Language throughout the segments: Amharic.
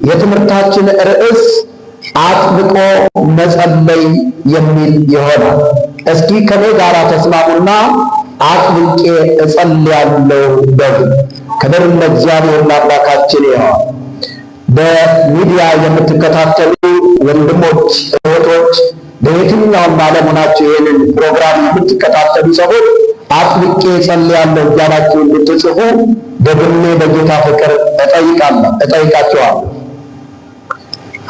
የትምህርታችን ርዕስ አጥብቆ መጸለይ የሚል ይሆናል። እስኪ ከኔ ጋር ተስማሙና አጥብቄ እጸልያለሁ በሉ። ክብር ለእግዚአብሔር ለአምላካችን ይሁን። በሚዲያ የምትከታተሉ ወንድሞች እህቶች፣ በየትኛውም ዓለም ሆናችሁ ይህንን ፕሮግራም የምትከታተሉ ሰዎች አጥብቄ እጸልያለሁ እያላችሁ እንድትጽፉ ደግሜ በጌታ ፍቅር እጠይቃችኋለሁ።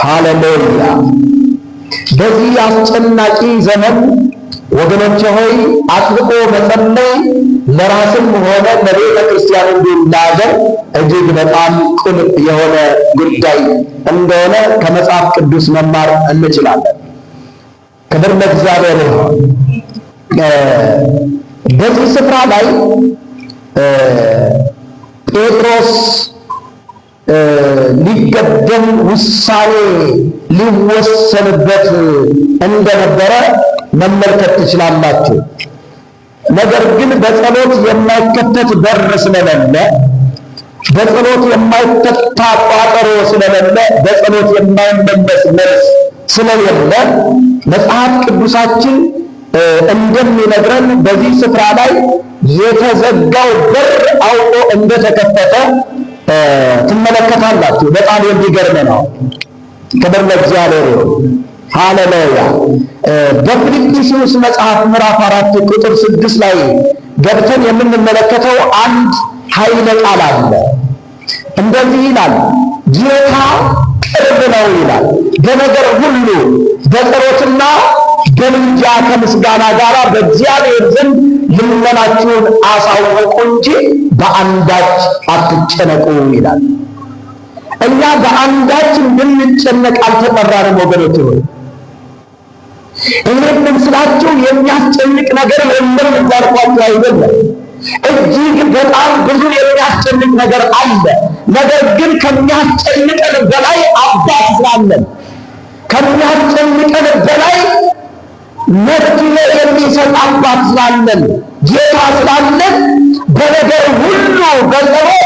ሃሌሉያ! በዚህ አስጨናቂ ዘመን ወገኖቼ ሆይ አጥብቆ መጸለይ ለራስም ሆነ ለቤተ ክርስቲያን እንዲሁም ለሀገር እጅግ በጣም ቁልፍ የሆነ ጉዳይ እንደሆነ ከመጽሐፍ ቅዱስ መማር እንችላለን። ክብር ለእግዚአብሔር ይሁን። በዚህ ስፍራ ላይ ጴጥሮስ ሊገደል ውሳኔ ሊወሰንበት እንደነበረ መመልከት ትችላላችሁ። ነገር ግን በጸሎት የማይከተት በር ስለሌለ፣ በጸሎት የማይፈታ ቋጠሮ ስለሌለ፣ በጸሎት የማይመለስ መልስ ስለሌለ መጽሐፍ ቅዱሳችን እንደሚነግረን በዚህ ስፍራ ላይ የተዘጋው በር አውቆ እንደተከፈተ ትመለከታላችሁ። በጣም የሚገርም ነው። ክብር ለእግዚአብሔር ይሁን። ሃሌሉያ! በፊልጵስዩስ መጽሐፍ ምዕራፍ 4 ቁጥር 6 ላይ ገብተን የምንመለከተው አንድ ኃይለ ቃል አለ። እንደዚህ ይላል፣ ጌታ ቅርብ ነው ይላል። በነገር ሁሉ በጸሎትና በምልጃ ከምስጋና ጋር በእግዚአብሔር ዘንድ ልመናችሁን አሳውቁ እንጂ በአንዳች አትጨነቁ ይላል። እኛ በአንዳች እንድንጨነቅ አልተጠራንም ወገኖች ሆይ። ይህንን ስላችሁ የሚያስጨንቅ ነገር የለም እያልኳችሁ አይደለም። እጅግ በጣም ብዙ የሚያስጨንቅ ነገር አለ። ነገር ግን ከሚያስጨንቀን በላይ አባት ስላለን፣ ከሚያስጨንቀን በላይ መፍትሄ የሚሰጥ አባት ስላለን፣ ጌታ ስላለን በነገር ሁሉ በጸሎት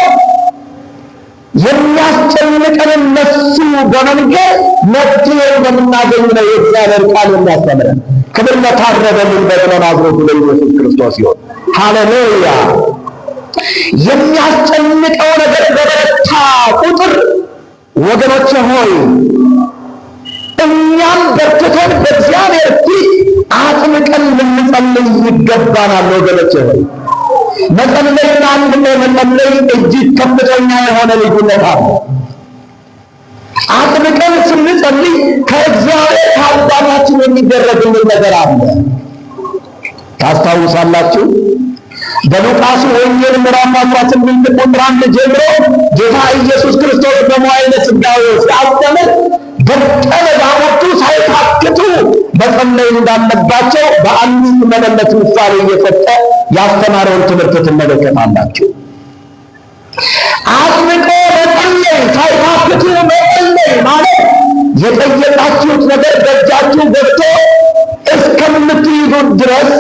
የሚያስጨንቀንን ነሱ በመንገር መፍትሄ እንደምናገኝ ነው የእግዚአብሔር ቃል የሚያስተምረን። ክብር ለታረደልን በናዝሬቱ ለኢየሱስ ክርስቶስ ይሁን። ሃሌሉያ! የሚያስጨንቀው ነገር በበረታ ቁጥር ወገኖቼ ሆይ እኛም በርትተን በእግዚአብሔር ፊት አጥብቀን ልንጸልይ ይገባናል። ወገኖቼ ሆይ መጸለይና አንድም መጸለይ እጅግ ከፍተኛ የሆነ ልዩነት አለ። አጥብቀን ስንጸልይ ከእግዚአብሔር ከአባታችን የሚደረግልን ነገር አለ። ታስታውሳላችሁ? በሉቃስ ወንጌል ምዕራፍ 18 ቁጥር 1 ጀምሮ ጌታ ኢየሱስ ክርስቶስ በመዋዕለ ሥጋዌው ሲያስተምር ደቀ መዛሙርቱ ሳይታክቱ መጸለይ እንዳለባቸው በአንዲት መለለት ምሳሌ እየሰጠ ያስተማረውን ትምህርት ትመለከታላችሁ። አጥብቆ መጸለይ፣ ሳይታክቱ መጸለይ ማለት የጠየቃችሁት ነገር በእጃችሁ ገብቶ እስከምትይዙት ድረስ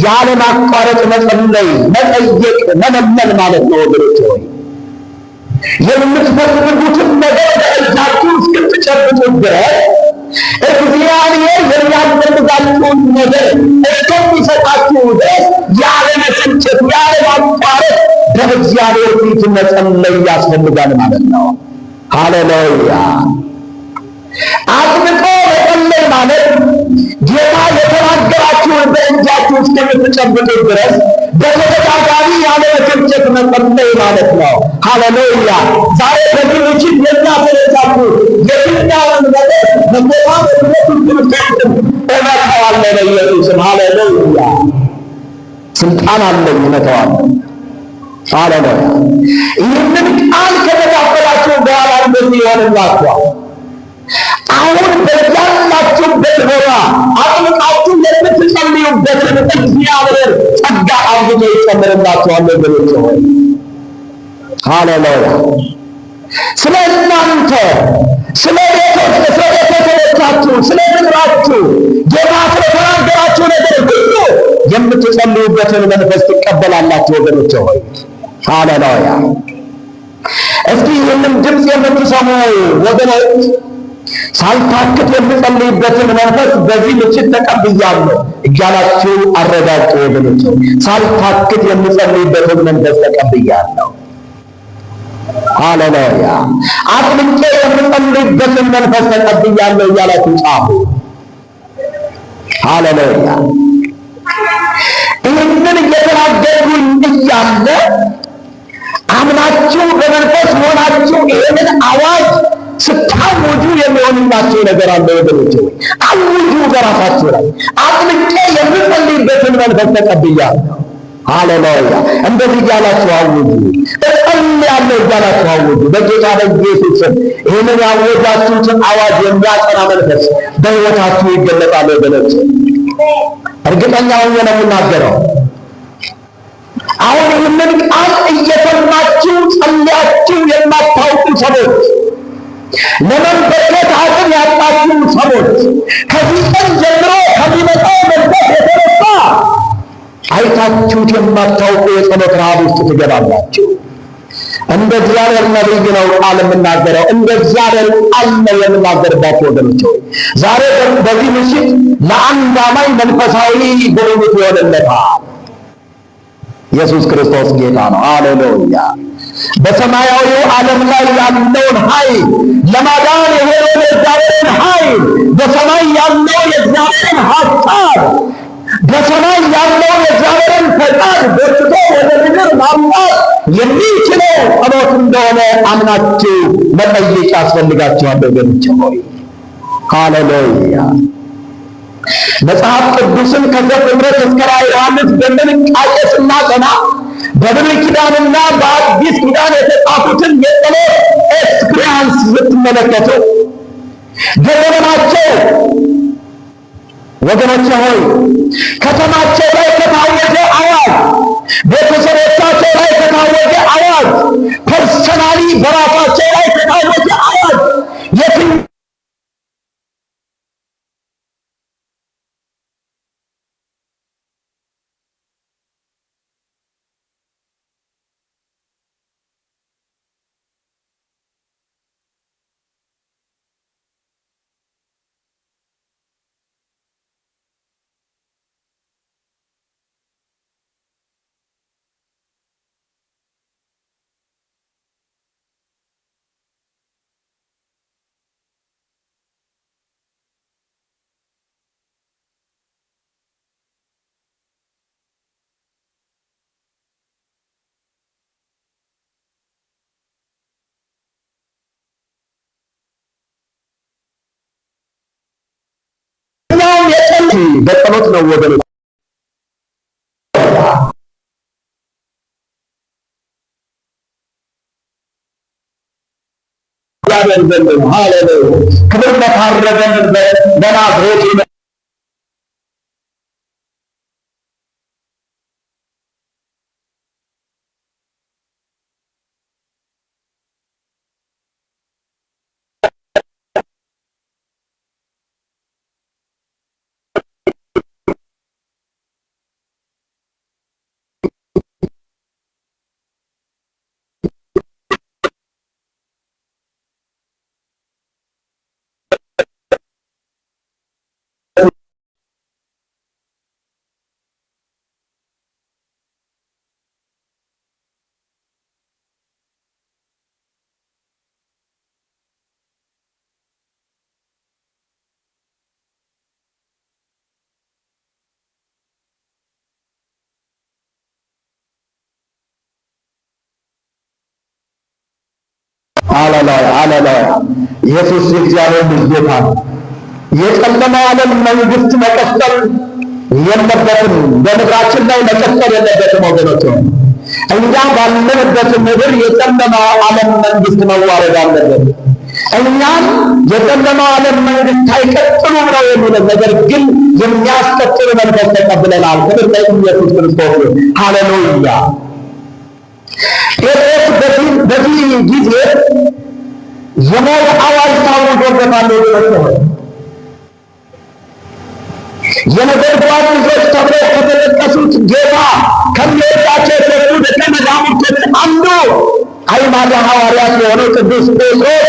ያለማቋረጥ መጸለይ፣ መጠየቅ፣ መለመን ማለት ነው ወገኖች ሆይ። የምትፈልጉትን ነገር በእጃችሁ እስክትጨብጡት ድረስ እግዚአብሔር የሚያስፈልጋችሁን ነገር እስከሚሰጣችሁ ድረስ ያለ መሰልቸት፣ ያለ ማቋረጥ በእግዚአብሔር ፊት መጸለይ ያስፈልጋል ማለት ነው። ሃሌሉያ! አጥብቆ መጸለይ ማለት ጌታ የተናገራችሁን በእጃችሁ እስከምትጨብጡት ድረስ በተደጋጋሚ ያለ መሰልቸት መጸለይ ማለት ነው። ሃሌሉያ! ዛሬ በዚህ ምሽት የሚያሰለቻችሁ የትኛውን ነገር በቦታ በሁለቱም እመታዋለሁ በኢየሱስም። ሃሌሉያ! ስልጣን አለኝ እመታዋለሁ። ሃሌሉያ! ይህንን ቃል ከተቀበላችሁ በኋላ እንደዚህ ይሆንላችኋል። አሁን በያላችሁበት ቦታ አጥብቃችሁ የምትጸልዩበትን እግዚአብሔር ጸጋ አብዝቶ ይጨምርላችኋል ወገኖች ሆይ። ሃሌሉያ! ስለ እናንተ፣ ስለ ቤተሰቦቻችሁ፣ ስለ ምድራችሁ ጌታ ስለተናገራችሁ ነገር ሁሉ የምትጸልዩበትን መንፈስ ትቀበላላችሁ ወገኖች ሆይ። ሃሌሉያ! እስኪ ይህንን ድምፅ የምትሰሙ ወገኖች ሳልታክት የምጸልይበትን መንፈስ በዚህ ምሽት ተቀብያለሁ እያላችሁ አረጋግጡ ወገኖች። ሳልታክት የምጸልይበትን መንፈስ ተቀብያለሁ። ሃሌሉያ። አጥብቄ የምጸልይበትን መንፈስ ተቀብያለሁ እያላችሁ ጻፉ። ሃሌሉያ። ይህንን እየተናገርኩኝ እያለ አምናችሁ በመንፈስ ሆናችሁ ይህንን አዋጅ ስታውጁ የሚሆንላችሁ ነገር አለ ወገኖች። አውጁ በራሳችሁ ላይ። አጥብቄ የምጸልይበትን መንፈስ ተቀብያለሁ። ሃሌሉያ። እንደዚህ እያላችሁ አውጁ። እጸልያለሁ እያላችሁ አውጁ። በጌታ በኢየሱስ ስም ይህንን ያወጃችሁትን አዋጅ የሚያጸና መንፈስ በሕይወታችሁ ይገለጣል ወገኖች። እርግጠኛ ሆኜ ነው የምናገረው። አሁን ይህንን ቃል እየሰማችሁ ጸልያችሁ የማታውቁ ሰዎች፣ ለመንበርከት አቅም ያጣችሁ ሰዎች ከዚህ ቀን ጀምሮ ከሚመጣው መንፈስ የተነሳ አይታችሁት የማታውቁ የጸሎት ረሃብ ውስጥ ትገባላችሁ። እንደ እግዚአብሔር ነቢይ ነው ቃል የምናገረው። እንደ እግዚአብሔር ቃል ነው የምናገርባችሁ ወገኖች። ዛሬ በዚህ ምሽት ለአንድ አማኝ መንፈሳዊ ጉብኝት ይሆንለታል። ኢየሱስ ክርስቶስ ጌታ ነው። ሃሌሉያ። በሰማያዊው ዓለም ላይ ያለውን ኃይል ለማዳን የሆነውን የእግዚአብሔርን ኃይል፣ በሰማይ ያለው የእግዚአብሔርን ሐሳብ፣ በሰማይ ያለው የእግዚአብሔርን ፈቃድ በርትቶ ወደ ምድር ማምጣት የሚችለው ጸሎት እንደሆነ አምናችሁ መጠየቅ ያስፈልጋችኋል ወገኖች ሆይ። ሃሌሉያ። መጽሐፍ ቅዱስን ከዘፍጥረት እስከ ራዕየ ዮሐንስ በጥንቃቄ ስናጠና በብሉይ ኪዳንና በአዲስ ኪዳን የተጻፉትን የጸሎት ኤክስፒሪያንስ ስትመለከቱ በዘመናቸው ወገኖች ሆይ ከተማቸው ላይ ከታወጀ አዋጅ፣ ቤተሰቦቻቸው ላይ ከታወጀ አዋጅ፣ ፐርሰናሊ በራሳቸው ላይ ከታወጀ አዋጅ በጸሎት ነው ወገኖች። ሃሌሉያ። ክብር ለታረደን በናዝሬቱ ሃሌሉያ። ኢየሱስ የእግዚአብሔር ልጅ ጌታ ነው። የጨለማው ዓለም መንግስት መቀጠል የለበትም። በምድራችን ላይ መቀጠል የለበትም ወገኖች። እኛ ባለንበት ምድር የጨለማው ዓለም መንግስት መዋረድ አለበት። እኛም የጨለማው ዓለም መንግስት አይቀጥሉም ነው የሚለው፣ ነገር ግን የሚያስቀጥል መንፈስ ተቀብለናል። ክብር ለኢየሱስ ክርስቶስ። ሃሌሉያ። ጴጥሮስ በዚህ ጊዜ የሞት አዋጅ ታውጆበታል ወገኖች። የነገሥታት ልጆች ተብለው ከተጠቀሱት ጌታ ከሚወዳቸው ሦስቱ ደቀ መዛሙርቶች አንዱ አዕማደ ሐዋርያት የሆነው ቅዱስ ጴጥሮስ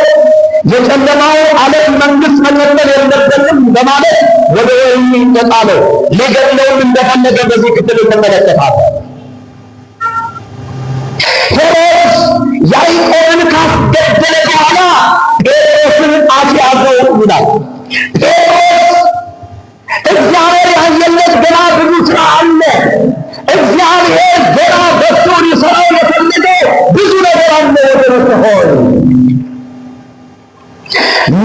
የጨለማው ዓለም መንግሥት መቀጠል የለበትም በማለት ወደ ወህኒ ተጣለው። ሊገድለውም እንደፈለገ በዚህ ክፍል እንመለከታለን። ሄሮድስ ያዕቆብን ካስገደለ በኋላ ጴጥሮስን አስያዘው ይላል። ጴጥሮስ እግዚአብሔር ያየለት ገና ብዙ ሥራ አለ። እግዚአብሔር ገና በእሱ ሊሠራው የፈለገው ብዙ ነገር አለ ወገኖች ሆይ።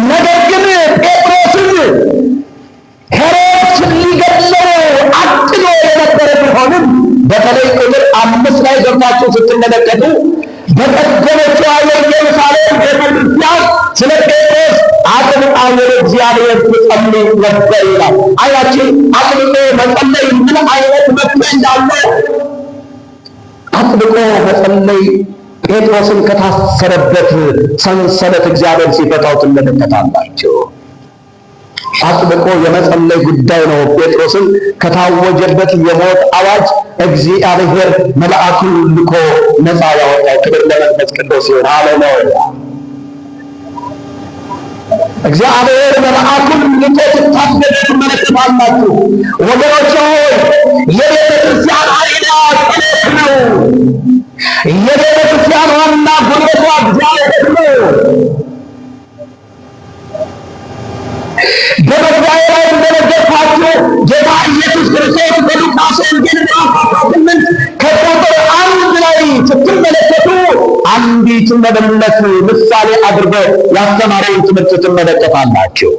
ነገር ግን ጴጥሮስን ሄሮድስ ሊገድለው አቅዶ የነበረ ቢሆንም በተለይ ቁጥር 5 ላይ ገብታችሁ ስትመለከቱ በቀደመችዋ የኢየሩሳሌም ቤተ ክርስቲያን ስለ ጴጥሮስ አጥብቃ ወደ እግዚአብሔር ትጸልይ ነበር ይላል። አያችሁ፣ አጥብቆ መጸለይ ምን አይነት መፍትሄ እንዳለው፣ አጥብቆ መጸለይ ጴጥሮስን ከታሰረበት ሰንሰለት እግዚአብሔር ሲፈታው ትመለከታላችሁ። አጥብቆ የመጸለይ ጉዳይ ነው ጴጥሮስን ከታወጀበት የሞት አዋጅ እግዚአብሔር መልአኩን ልኮ ነፃ ያወጣው። ክብር ለመንፈስ ቅዱስ ይሁን። ሃሌሉያ። እግዚአብሔር መልአኩን ልኮ ሲታደግ ትመለከታላችሁ። ወገኖች ሆይ የቤተ ክርስቲያን ኃይሏ ጸሎት ነው። የቤተ ክርስቲያን ዋና ጉልበቷ እግዚአብሔር ነው። በመግቢያዬ ላይ እንደነገርኳችሁ ጌታ ኢየሱስ ክርስቶስ በሉቃስ ወንጌል ምዕራፍ 18 ከቁጥር 1 ላይ ስትመለከቱ አንዲት መበለት ምሳሌ አድርጎ ያስተማረውን ትምህርት ትመለከታላችሁ።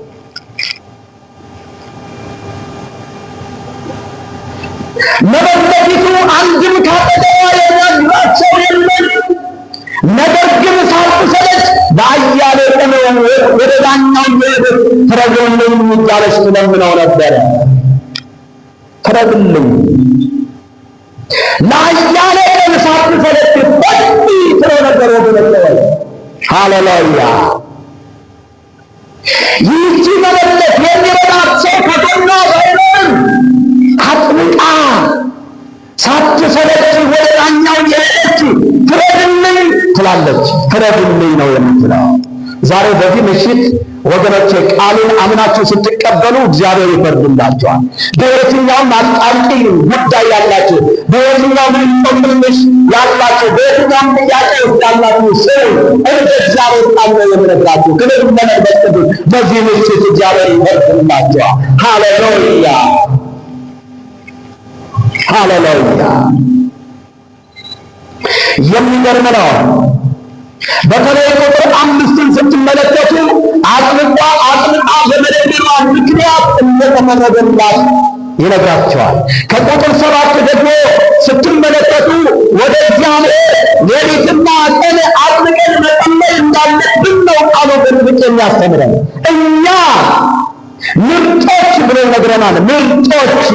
መበለቲቱ አንድም ካጠገቧ የሚያግባት ሰው የለም። ነገር ግን ሳትሰለች በአያሌ ቀን ወደ ዳኛው እየሄደች ፍረዱልኝ እያለች ትለምነው ነበረ። ፍረዱልኝ። ለአያሌ ቀን ሳትሰለች በዚህ ትለው ነበር ወገኖች። ሃሌሉያ። ይህቺ መበለት የሚረዳት ሰው ከጎኗ ባይኖርም አጥብቃ ሳትሰለች ወደ ዳኛው እየሄደች ፍረድልኝ ትላለች። ፍረድልኝ ነው የምትለው። ዛሬ በዚህ ምሽት ወገኖቼ ቃሉን አምናችሁ ስትቀበሉ እግዚአብሔር ይፈርድላችኋል። በየትኛውም አጣብቂኝ ጉዳይ ያላችሁ፣ በየትኛውም እንቆቅልሽ ያላችሁ፣ በየትኛውም ጥያቄ ውስጥ ያላችሁ ሰው እንደ እግዚአብሔር ቃል ነው የምነግራችሁ። ክብር ለመንፈስ ቅዱስ። በዚህ ምሽት እግዚአብሔር ይፈርድላችኋል። ሃሌሉያ ሃሌሉያ። የሚገርም ነው። በተለይ ቁጥር 5ን ስትመለከቱ አጥብቃ በመደገሟ ምክንያት እንደተፈረደላት ይነግራቸዋል። ከቁጥር 7 ደግሞ ስትመለከቱ ወደ እግዚአብሔር ሌሊትና ቀን አጥብቀን መጸለይ እንዳለብን ነው ቃሉ በጥብቅ የሚያስተምረን። እኛ ምርጦች ብሎ ነግረናል። ምርጦች።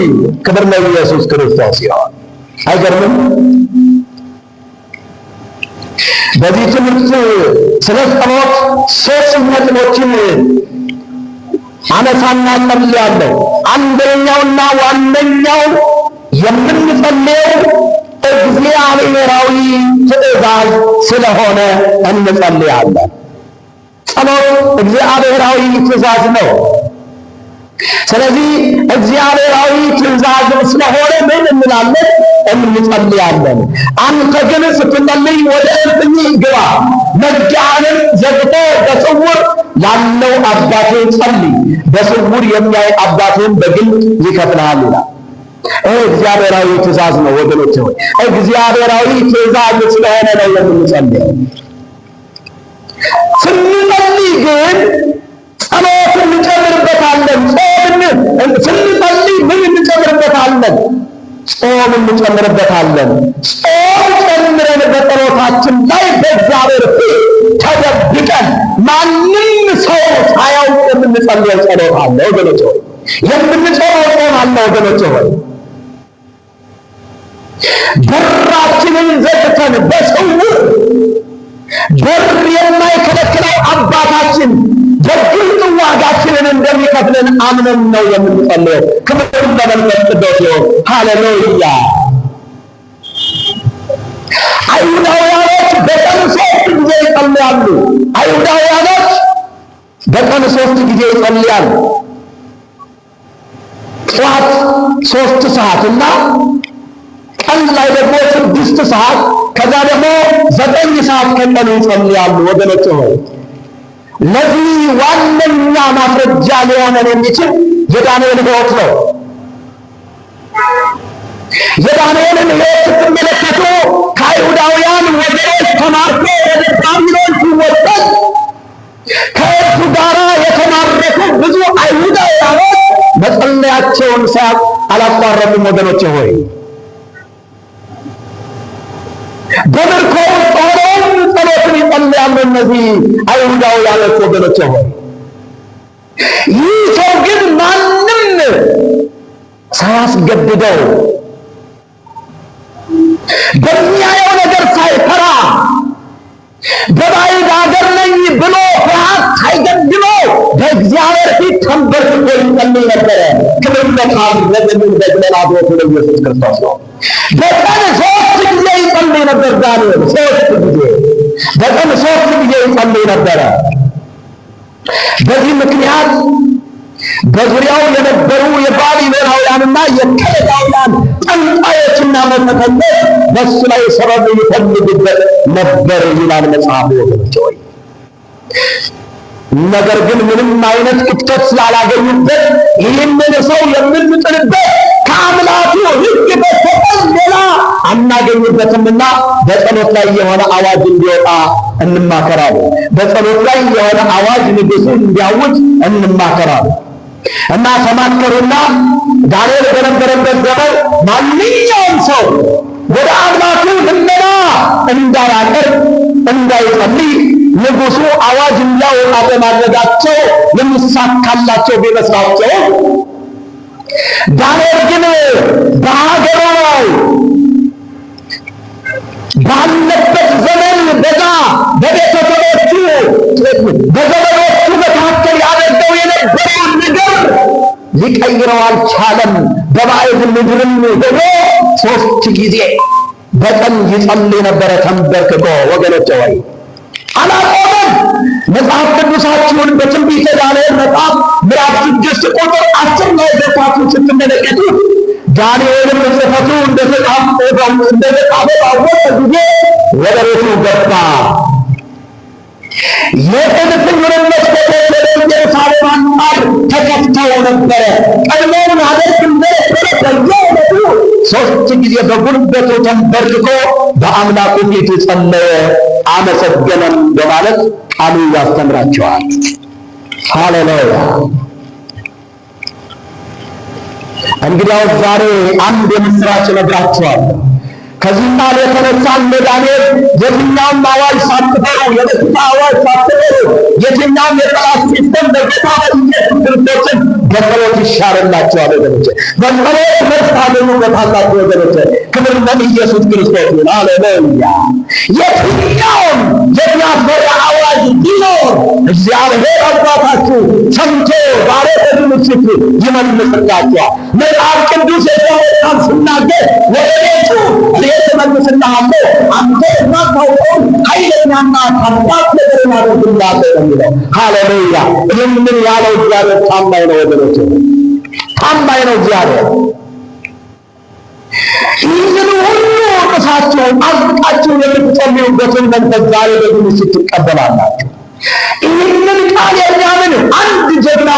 ክብር ለኢየሱስ ክርስቶስ ይሁን። አይገርምም? በዚህ ትምህርት ስለ ጸሎት 3 ነጥቦችን አነሳና ጸልያለሁ። አንደኛውና ዋነኛው የምንጸልየው እግዚአብሔራዊ ትእዛዝ ስለሆነ እንጸልያለን። ጸሎት እግዚአብሔራዊ ትእዛዝ ነው። ስለዚህ እግዚአብሔራዊ ትእዛዝ ስለሆነ ምን እንላለን? እንጸልያለን። አንተ ግን ስትጸልይ ወደ እልፍኝ ግባ፣ መዝጊያህንም ዘግተህ በስውር ላለው አባትህ ጸልይ፣ በስውር የሚያይ አባትህም በግልጥ ይከፍልሃል ይላል። እግዚአብሔራዊ ትእዛዝ ነው ወገኖች ሆይ፣ እግዚአብሔራዊ ትእዛዝ ስለሆነ ነው የምንጸልየው። ስንጸልይ ግን ጸሎትን እንጨምርበታለን። ስንጸልይ ምን እንጨምርበታለን? ጾም እንጨምርበታለን። ጾም ጨምረን በጸሎታችን ላይ በእግዚአብሔር ፊት ተደብቀን ማንም ሰው ሳያውቅ የምንጸልየው ጸሎት አለ ወገኖች ሆይ። የምንጾመው ጾም አለ ወገኖች ሆይ። በራችንን ዘግተን በስውር በር የማይከለክለው አባታችን በግልጥ ዋጋችንን እንደሚከፍለን አምነን ነው የምንጸልየው። ክብር ለመንፈስ ቅዱስ ይሁን። ሃሌሉያ። አይሁዳውያኖች በቀን 3 ጊዜ ይጸልያሉ። አይሁዳውያኖች በቀን 3 ጊዜ ይጸልያሉ። ጠዋት 3 ሰዓት እና ቀን ላይ ደግሞ 6 ሰዓት፣ ከዛ ደግሞ 9 ሰዓት ከቀኑ ይጸልያሉ። ወገኖች ሆይ ለዚህ ዋነኛ ማስረጃ ሊሆነን የሚችል የዳንኤል ሕይወት ነው። የዳንኤልን ሕይወት ስትመለከቱ ከአይሁዳውያን ወገኖች ተማርኮ ወደ ባቢሎን ሲወሰድ ከእርሱ ጋር የተማረኩ ብዙ አይሁዳውያኖች መጸለያቸውን አላቋረጡም። ወገኖች ሆይ በምርኮ ውስጥ ሆነው ጸሎትን ይጸልያሉ እነዚህ አይሁዳውያኖች። ወገኖች ሆይ ይህ ሰው ግን ማንም ሳያስገድደው በሚያየው ነገር ሳይፈራ በባዕድ አገር ነኝ ብሎ ፍርሃት ሳይገድበው በእግዚአብሔር ፊት ተንበርክኮ ይጸልይ ነበረ። ክብር ለቃሉ ለዘመን ለአብሮቱ ለኢየሱስ ክርስቶስ ነው። በቀን 3 ጊዜ ይጸልይ ነበር ዳንኤል። 3 ጊዜ በቀን 3 ጊዜ ይጸልይ ነበረ። በዚህ ምክንያት በዙሪያው የነበሩ የባቢሎናውያንና የከለዳውያን ጠንቋዮችና መተተኞች በሱ ላይ ሰበብ ይፈልጉበት ነበር ይላል መጽሐፉ። ወገኖች ሆይ ነገር ግን ምንም አይነት ክፍተት ስላላገኙበት ይህንን ሰው የምንጥልበት ከአምላኩ ሕግ በስተቀር ሌላ አናገኝበትምና በጸሎት ላይ የሆነ አዋጅ እንዲወጣ እንማከራለን። በጸሎት ላይ የሆነ አዋጅ ንጉሡ እንዲያውጅ እንማከራለን እና ተማከሩና ዳንኤል በነበረበት ዘመን ማንኛውም ሰው ወደ አምላኩ ልመና እንዳያቀርብ እንዳይጸልይ ንጉሡ አዋጅ እንዲያወጣ በማድረጋቸው የሚሳካላቸው ቢመስላቸው ዳንኤል ግን በሀገሩ ባለበት ዘመን በዛ በቤተሰቦቹ በዘመዶቹ መካከል ያደርገው የነበረውን ነገር ሊቀይረው አልቻለም። በባዕድ ምድርም ሄዶ 3 ጊዜ በቀን ይጸልይ ነበረ ተንበርክኮ። ወገኖች ሆይ አላቆመም። መጽሐፍ ቅዱሳችሁን በትንቢተ ዳንኤል መጽሐፍ ምዕራፍ 6 ቁጥር 10 ላይ ገብታችሁ ስትመለከቱ ዳንኤልም ጽሕፈቱ እንደተጻፈ ባወቀ ጊዜ ወደ ቤቱ ገባ። የእልፍኙንም መስኮቶች ወደ ኢየሩሳሌም አንጻር ተከፍተው ነበረ። ቀድሞውን ያደርግ እንደነበረ በየዕለቱ 3 ጊዜ በጉልበቱ ተንበርክኮ በአምላኩ ፊት ጸለየ፣ አመሰገነም በማለት ቃሉ ያስተምራቸዋል። ሃሌሉያ። እንግዲያው ዛሬ አንድ የምስራች እነግራችኋለሁ። ከዚህ ቃል የተነሳ ለዳንኤል የትኛውም አዋጅ ሳትፈሩ፣ የበሽታ አዋጅ ሳትፈሩ፣ የትኛውም የጠላት ሲስተም በጌታ በኢየሱስ ክርስቶስን በጸሎት ይሻርላችኋል። ወገኖቼ በጸሎት መልስ ታገኙበታላችሁ። ወገኖቼ ክብር ለኢየሱስ ክርስቶስ ይሁን። ሃሌሉያ። የትኛውም የሚያስፈራ አዋጅ ቢኖር እግዚአብሔር አባታችሁ ሰምቶ ዛሬ በዚህ ምሽት ይመልስላችኋል። መጽሐፍ ቅዱስ የእግዚአብሔር ቃል ሲናገር ወደ ቤቱ እመልስልሃለሁ፣ አንተ የማታውቀውን ኃይለኛና ታላቅ ነገርን አደርግልሃለሁ የሚለው። ሃሌሉያ። ይህንን ያለው እግዚአብሔር ታማኝ ነው ወገኖች፣ ታማኝ ነው እግዚአብሔር። ይህንን ሁሉ ርሳችሁን አዝቃችሁ የምትጸልዩበትን መንፈስ ዛሬ በዚህ ምሽት ትቀበላላችሁ። ይህንን ቃል የሚያምን አንድ ጀግና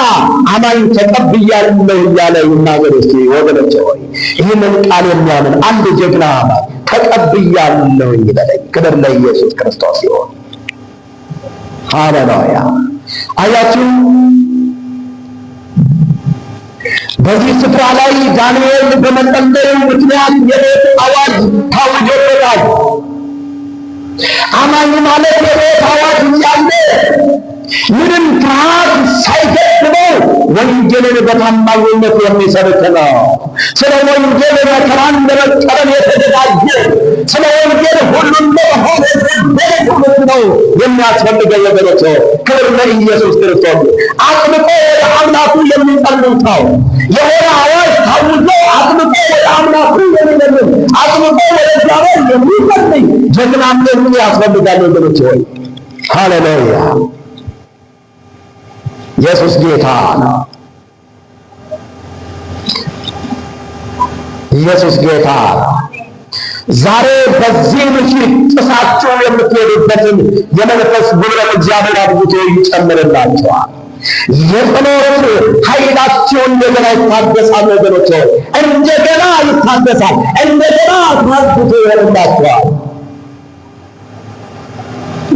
አማኝ ተቀብያለሁ እያለ ይናገር እስኪ ወገኖች ሆይ። ይህንን ቃል የሚያምን አንድ ጀግና አማኝ ተቀብያለሁ ይበለኝ። ክብር ለኢየሱስ ክርስቶስ ይሁን። ሃሌሉያ። አያችሁ በዚህ ስፍራ ላይ ዳንኤል በመጸለዩ ምክንያት የሞት አዋጅ ታውጆበታል። አማኝ ማለት የሞት አዋጅ እያለ ምንም ፍርሃት ሳይገድበው ወንጌልን በታማኝነት የሚሰብክ ነው። ስለ ወንጌል መከራን ለመቀበል የተዘጋጀ፣ ስለ ወንጌል ሁሉን ለመሆን የተዘጋጀ ነው የሚያስፈልገው ወገኖች። ክብር ለኢየሱስ ክርስቶስ። አጥብቆ ወደ አምላኩ የሚጸልይ ሰው፣ የሆነ አዋጅ ታውጆ አጥብቆ ወደ አምላኩ የሚለምን አጥብቆ ወደ እግዚአብሔር የሚጸልይ ጀግና ምን ያስፈልጋል ወገኖች ሆይ? ሃሌሉያ! ኢየሱስ ጌታ ነው። ኢየሱስ ጌታ ነው። ዛሬ በዚህ ምሽት ጥሳችሁ የምትሄዱበትን የመንፈስ ጉልበት እግዚአብሔር አብዝቶ ይጨምርላችኋል። የጸሎት ኃይላችሁን እንደገና ይታደሳል ወገኖች፣ እንደገና ይታደሳል፣ እንደገና ታድሶ ይሆንላችኋል።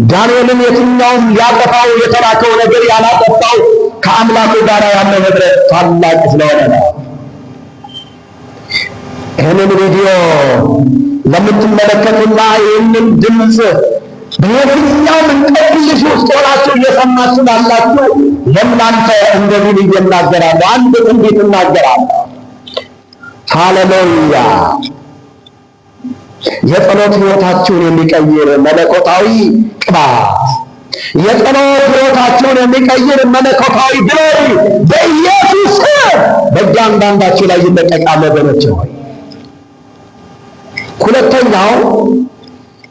ዳንኤልን የትኛውም ሊያጠፋው የተላከው ነገር ያላጠፋው ከአምላኩ ጋር ያለው ህብረት ታላቅ ስለሆነ ነው። ይህንን ቪዲዮ ለምትመለከቱና ይህንን ድምፅ በየትኛውም እንቆቅልሽ ውስጥ ሆናችሁ እየሰማችሁ ላላችሁ ለእናንተ እንደዚህ ብዬ እናገራለሁ። አንድ ትንቢት እናገራለሁ። ሃሌሉያ! የጸሎት ሕይወታችሁን የሚቀይር መለኮታዊ ቅባት፣ የጸሎት ሕይወታችሁን የሚቀይር መለኮታዊ ግሎሪ በኢየሱስ በእያንዳንዳችሁ ላይ ይለቀቃል ወገኖች ሆይ። ሁለተኛው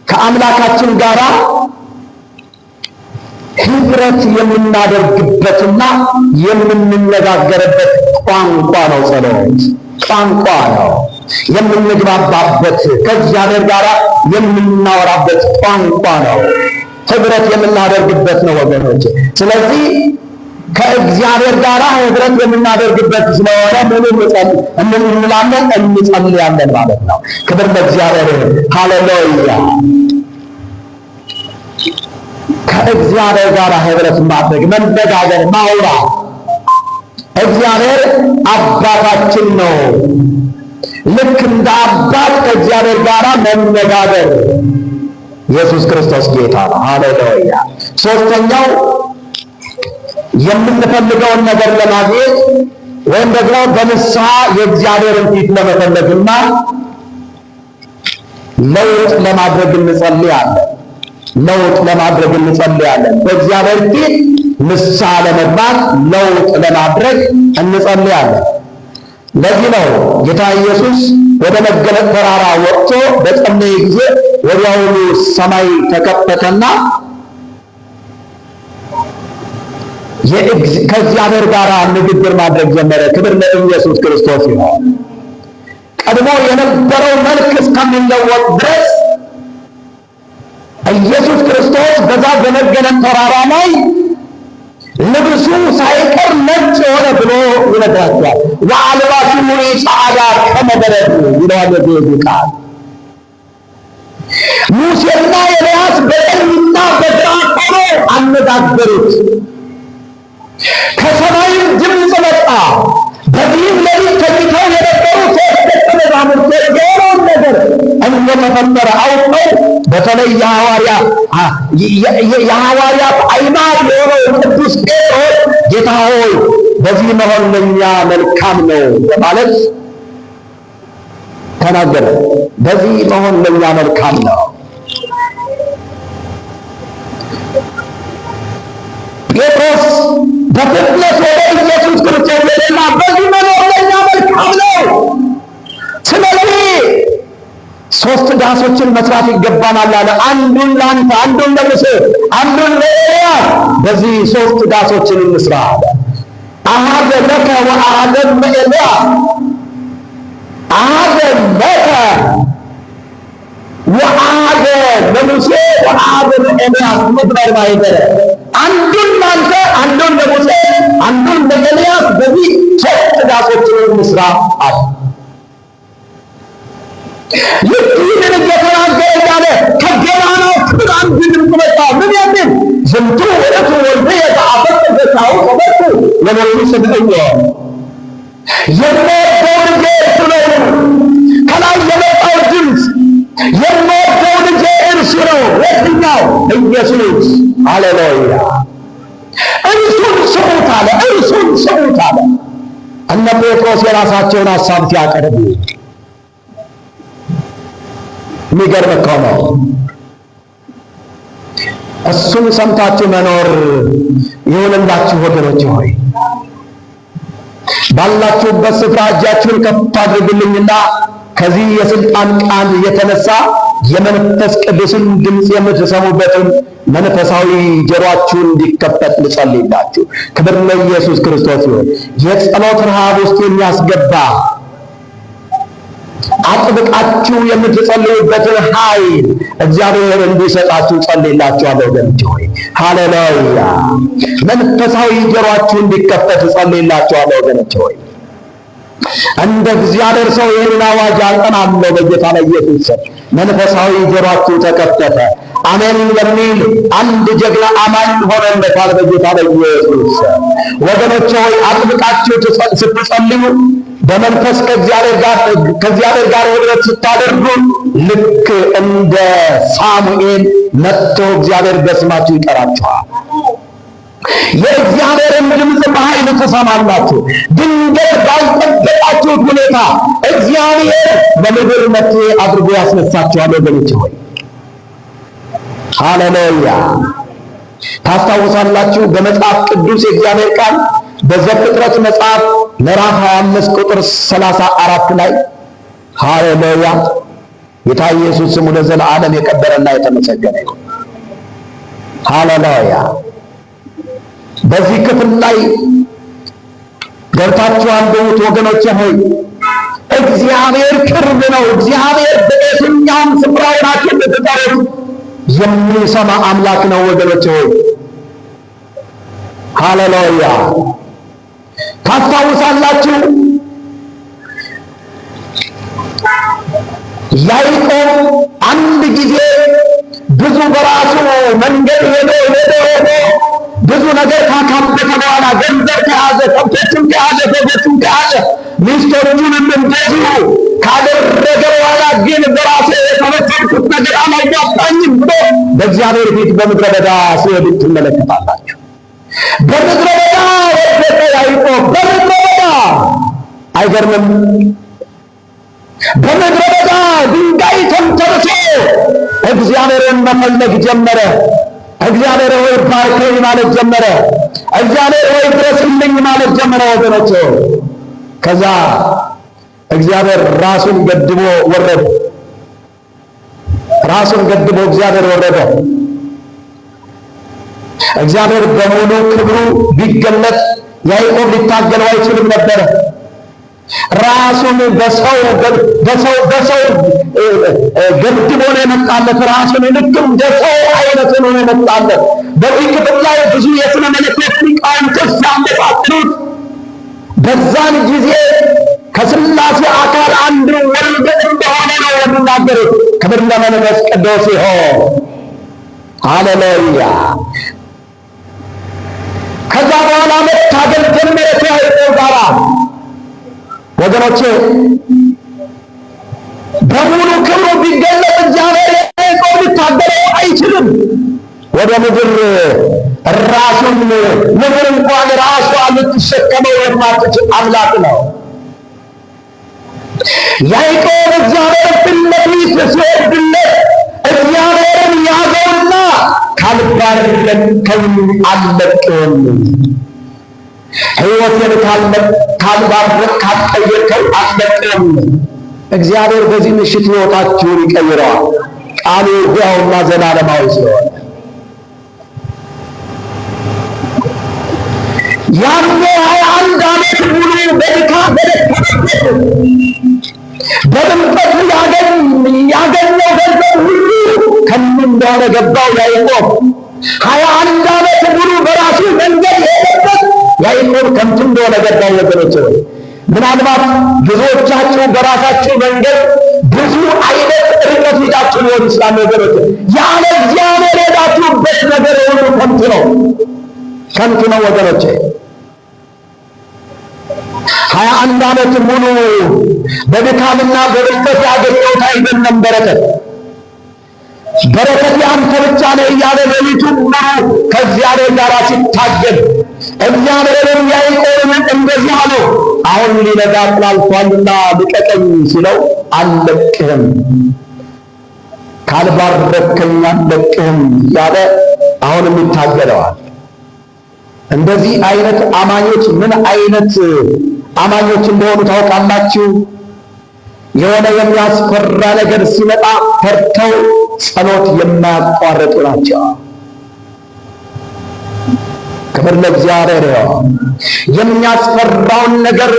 ከአምላካችን ጋር ህብረት የምናደርግበትና የምንነጋገርበት ቋንቋ ነው። ጸሎት ቋንቋ ነው። የምንግባባበት ከእግዚአብሔር ጋር የምናወራበት ቋንቋ ነው። ህብረት የምናደርግበት ነው ወገኖች። ስለዚህ ከእግዚአብሔር ጋር ህብረት የምናደርግበት ስለሆነ ምን እንላለን? እንጸልያለን ማለት ነው። ክብር ለእግዚአብሔር። ሃሌሉያ! ከእግዚአብሔር ጋር ህብረት ማድረግ፣ መነጋገር፣ ማውራት። እግዚአብሔር አባታችን ነው። ልክ እንደ አባት ከእግዚአብሔር ጋር መነጋገር። ኢየሱስ ክርስቶስ ጌታ ነው። ሃሌሉያ! ሶስተኛው የምንፈልገውን ነገር ለማግኘት ወይም ደግሞ በንስሐ የእግዚአብሔርን ፊት ለመፈለግና ለውጥ ለማድረግ እንጸልያለን። ለውጥ ለማድረግ እንጸልያለን። በእግዚአብሔር ፊት ንስሐ ለመግባት ለውጥ ለማድረግ እንጸልያለን። ለዚህ ነው ጌታ ኢየሱስ ወደ መገለጥ ተራራ ወጥቶ በጸለየ ጊዜ ወዲያውኑ ሰማይ ተከፈተና ከእግዚአብሔር ጋር ንግግር ማድረግ ጀመረ። ክብር ለኢየሱስ ክርስቶስ ይሁን። ቀድሞ የነበረው መልክ እስከሚለወጥ ድረስ ኢየሱስ ክርስቶስ በዛ በመገለጥ ተራራ ላይ ልብሱ ሳይቀር ነጭ ሆነ ብሎ ይነግራቸዋል። ወአልባሲሁ ጸዓዳ ከመ በረድ ይለዋል የግዕዙ ቃል። ሙሴና ኤልያስ በቀኝና በግራ ቆመው አነጋገሩት። ከሰማይም ድምፅ መጣ። በዚህም ሌሊት ተኝተው የነበሩ ሦስት ደቀ መዛሙርት የሆነውን ነገር እንደተፈጠረ አውቀው በተለይ የሐዋርያት አዕማድ የሆነው ቅዱስ ጴጥሮስ ጌታ ሆይ በዚህ መሆን ለእኛ መልካም ነው በማለት ተናገረ። በዚህ መሆን ለእኛ መልካም ነው። ጴጥሮስ በፍጥነት ወደ ኢየሱስ ክርስቶስ ሄደና በዚህ መኖር ለእኛ መልካም ነው፣ ስለዚህ 3 ዳሶችን መስራት ይገባናል አለ። አንዱን ለአንተ፣ አንዱን ለሙሴ፣ አንዱን ለኤልያስ። በዚህ 3 ዳሶችን እንስራ አለ። አሐዘ ለከ ወአሐዘ ለኤልያስ፣ አሐዘ ለከ ወአሐዘ ለሙሴ ወአሐዘ ለኤልያስ ምድበር ማይደረ። አንዱን ለአንተ፣ አንዱን ለሙሴ፣ አንዱን ለኤልያስ፣ በዚህ 3 ዳሶችን እንስራ አለ። ልክ ይህንን እየተናገረ እያለ ከገናናው ክብር አንድ ድምፅ መጣ። ምን የሚል? ዝንቱ ውእቱ ወልድየ ዘአፈቅር ዘሣሁ ሰበኩ ለነቢዩ ስምዐዮ። የምወደው ልጄ እርሱ ነው። ከላይ የመጣው ድምፅ የምወደው ልጄ እርሱ ነው። የትኛው? ኢየሱስ። ሃሌሉያ! እርሱን ስሙት አለ። እርሱን ስሙት አለ። እነ ጴጥሮስ የራሳቸውን ሐሳብ ሲያቀርቡ የሚገርም እኮ ነው። እሱን ሰምታችሁ መኖር ይሁንላችሁ ወገኖች ሆይ። ባላችሁበት ስፍራ እጃችሁን ከፍ አድርጉልኝና ከዚህ የሥልጣን ቃል የተነሳ የመንፈስ ቅዱስን ድምፅ የምትሰሙበትን መንፈሳዊ ጆሮአችሁ እንዲከፈት ልጸልይላችሁ። ክብር ለኢየሱስ ክርስቶስ ይሁን። የጸሎት ረሃብ ውስጥ የሚያስገባ አጥብቃችሁ የምትጸልዩበትን ኃይል እግዚአብሔር እንዲሰጣችሁ ጸልይላችኋለሁ ወገኖቼ ሆይ። ሃሌሉያ! መንፈሳዊ ጆሮአችሁ እንዲከፈት ጸልይላችኋለሁ ወገኖቼ ሆይ። እንደ እግዚአብሔር ሰው ይህን አዋጅ አጸናለሁ በጌታ በኢየሱስ ስም። መንፈሳዊ ጆሮአችሁ ተከፈተ። አሜን የሚል አንድ ጀግና አማኝ ሆነለታል በጌታ በኢየሱስ ስም። ወገኖቼ ሆይ አጥብቃችሁ ስትጸልዩ በመንፈስ ከእግዚአብሔር ጋር ኅብረት ስታደርጉ ልክ እንደ ሳሙኤል መጥቶ እግዚአብሔር በስማችሁ ይጠራችኋል። የእግዚአብሔርን ድምፅ በኃይል ትሰማላችሁ። ድንገት ባልጠበቃችሁት ሁኔታ እግዚአብሔር በምድር መፍትሔ አድርጎ ያስነሳችኋል ወገኖቼ ሆይ። ሃሌሉያ! ታስታውሳላችሁ በመጽሐፍ ቅዱስ የእግዚአብሔር ቃል በዘፍጥረት መጽሐፍ ምዕራፍ 25 ቁጥር 34 ላይ ሃሌሉያ! ጌታ ኢየሱስ ስሙ ለዘላለም የከበረና የተመሰገነ ይሁን። ሃሌሉያ! በዚህ ክፍል ላይ ገብታችሁ አንብቡት ወገኖቼ ሆይ። እግዚአብሔር ቅርብ ነው። እግዚአብሔር በየትኛውም ስፍራ ሆናችሁ ብትጠሩት የሚሰማ አምላክ ነው ወገኖቼ ሆይ። ሃሌሉያ! ታስታውሳላችሁ ያዕቆብ አንድ ጊዜ ብዙ በራሱ መንገድ ሄዶ ብዙ ነገር ካካበተ በኋላ ገንዘብ ከያዘ፣ ከብቶችን ከያዘ፣ በጎችን ከያዘ፣ ሚስቶቹንም እንደዚሁ ካደረገ በኋላ ግን በራሴ የተመሰልኩት ነገር አላዋጣኝም ብሎ በእግዚአብሔር ፊት በምድረ በዳ ሲሄድ ትመለከታላችሁ። በምድረ በዳ ወደቀ ያዕቆብ። በምድረ በዳ አይገርምም? በምድረ በዳ ድንጋይ ተንተርሶ እግዚአብሔርን መፈለግ ጀመረ። እግዚአብሔር ሆይ ባርከኝ ማለት ጀመረ። እግዚአብሔር ሆይ ድረስልኝ ማለት ጀመረ ወገኖቼ። ከዛ እግዚአብሔር ራሱን ገድቦ ወረደ። ራሱን ገድቦ እግዚአብሔር ወረደ። እግዚአብሔር በሙሉ ክብሩ ቢገለጥ ያዕቆብ ሊታገለው አይችልም ነበረ። ራሱን በሰው ገድቦ ነው የመጣለት። ራሱን ልክ እንደ ሰው አይነት ነው የመጣለት። በዚህ ክፍል ላይ ብዙ የሥነ መለኮት ሊቃውንት ሲያመሳክሩት በዛን ጊዜ ከሥላሴ አካል አንዱ ወልድ እንደሆነ ነው የሚናገሩት። ክብር ለመንፈስ ቅዱስ ይሁን። ሃሌሉያ! ከዛ በኋላ መታገል ጀመረ ከያዕቆብ ጋር ወገኖቼ። በሙሉ ክብሩ ቢገለጥ እግዚአብሔር ያዕቆብ ሊታገለው አይችልም። ወደ ምድር ራሱን ምድር እንኳን ራሷ ልትሸከመው የማትችል አምላክ ነው ያዕቆብ። እግዚአብሔር ፊት ለፊት ሲወርድለት እግዚአብሔርን ያዘውና ካልባረከኝ አልለቅህም፣ ሕይወትን ካልባረክ ካልቀየርከው አልለቅህም። እግዚአብሔር በዚህ ምሽት ሕይወታችሁን ይቀይረዋል። ቃሉ ሕያውና ዘላለማዊ ስለሆነ ያኔ 21 ዓመት ሙሉ በድካም በድምቀት ያገኘው ገንዘብ ሁሉ ከምን እንደሆነ ገባው ያዕቆብ። 21 ዓመት ሙሉ በራሱ መንገድ የሄደበት ያዕቆብ ከንቱ እንደሆነ ገባው ወገኖች። ምናልባት ብዙዎቻችሁ በራሳችሁ መንገድ ብዙ አይነት ርቀት ሄዳችሁ ሊሆን ይችላል ወገኖች። ያለ እግዚአብሔር የሄዳችሁበት ነገር ሁሉ ከንቱ ነው፣ ከንቱ ነው ወገኖቼ። 21 ዓመት ሙሉ በድካምና በብርታት ያገኘሁት አይደለም በረከት። በረከት ያንተ ብቻ ነው እያለ ሌሊቱን ሙሉ ከእግዚአብሔር ጋር ሲታገል እግዚአብሔርም ያዕቆብን እንደዚህ አለው፣ አሁን ሊነጋ አልፏልና ልቀቀኝ ሲለው አልለቅህም፣ ካልባረከኝ አልለቅህም ያለ አሁንም ይታገለዋል። እንደዚህ አይነት አማኞች ምን አይነት አማኞች እንደሆኑ ታውቃላችሁ። የሆነ የሚያስፈራ ነገር ሲመጣ ፈርተው ጸሎት የማያቋርጡ ናቸው። ክብር ለእግዚአብሔር ይሁን። የሚያስፈራውን ነገር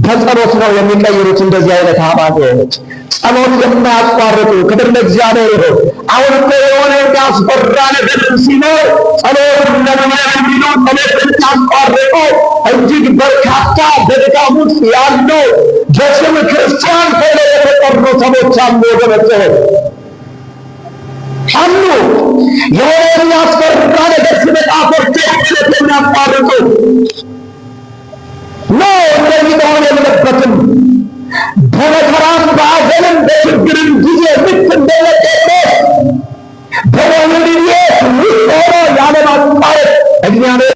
በጸሎት ነው የሚቀይሩት። እንደዚህ አይነት አማኞች ጸሎት የማያቋርጡ። ክብር ለእግዚአብሔር ይሁን። አሁን እኮ የሆነ የሚያስፈራ ነገር ሲኖር ጸሎት ለመማር የሚሉ ጸሎት የሚያቋርጡ እጅግ በርካታ በድካም ውስጥ ያሉ በስም ክርስቲያን ተብለው የተጠሩ ሰዎች አሉ። ወገኖች አሉ። የሆነ የሚያስፈራ ነገር ሲመጣ ፈርተው የሚያቋርጡ ነው። እንደዚህ መሆን የለበትም። በመከራም በሐዘንም በችግርም ጊዜ ልክ እንደ ጴጥሮስ በወህኒ ቤት ውስጥ ሆኖ ያለማቋረጥ እግዚአብሔር